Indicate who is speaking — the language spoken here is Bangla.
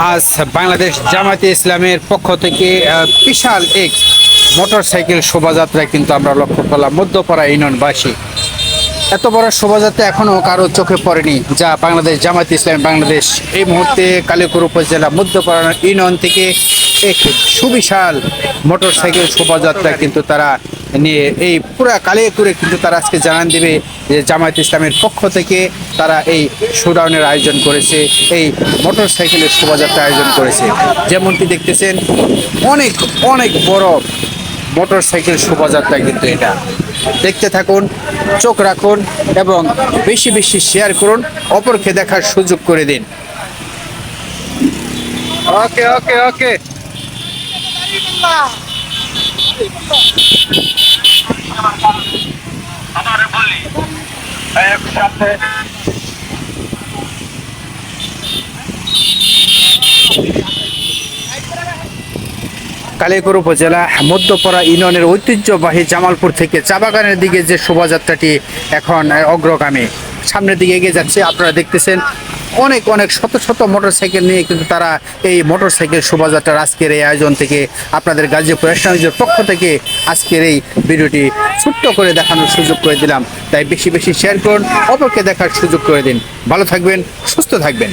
Speaker 1: আজ বাংলাদেশ জামায়াতে ইসলামের পক্ষ থেকে বিশাল এক মোটরসাইকেল শোভাযাত্রা কিন্তু আমরা লক্ষ্য করলাম মধ্যপাড়া ইউনিয়নবাসী। এত বড় শোভাযাত্রা এখনো কারো চোখে পড়েনি, যা বাংলাদেশ জামায়াতে ইসলামী বাংলাদেশ এই মুহূর্তে কালিয়াকৈর উপজেলা মধ্যপাড়া ইউনিয়ন থেকে এক সুবিশাল মোটরসাইকেল শোভাযাত্রা কিন্তু তারা নিয়ে এই পুরা কালিয়াকৈরে কিন্তু তারা আজকে জানান দেবে যে জামায়াতে ইসলামের পক্ষ থেকে তারা এই শোডাউনের আয়োজন করেছে, এই মোটরসাইকেলের শোভাযাত্রা আয়োজন করেছে। যেমনটি দেখতেছেন অনেক অনেক বড় মোটরসাইকেল শোভাযাত্রা কিন্তু এটা। দেখতে থাকুন, চোখ রাখুন এবং বেশি বেশি শেয়ার করুন, অপরকে দেখার সুযোগ করে দিন। ওকে ওকে ওকে। কালিয়াকৈর উপজেলা মধ্যপাড়া ইউনিয়নের ঐতিহ্যবাহী জামালপুর থেকে চা বাগানের দিকে যে শোভাযাত্রাটি এখন অগ্রগামী সামনের দিকে এগিয়ে যাচ্ছে, আপনারা দেখতেছেন অনেক অনেক শত শত মোটরসাইকেল নিয়ে কিন্তু তারা এই মোটরসাইকেল শোভাযাত্রার আজকের এই আয়োজন থেকে আপনাদের গাজীপুর এসএমএসের পক্ষ থেকে আজকের এই ভিডিওটি ছোট্ট করে দেখানোর সুযোগ করে দিলাম। তাই বেশি বেশি শেয়ার করুন, অপরকে দেখার সুযোগ করে দিন। ভালো থাকবেন, সুস্থ থাকবেন।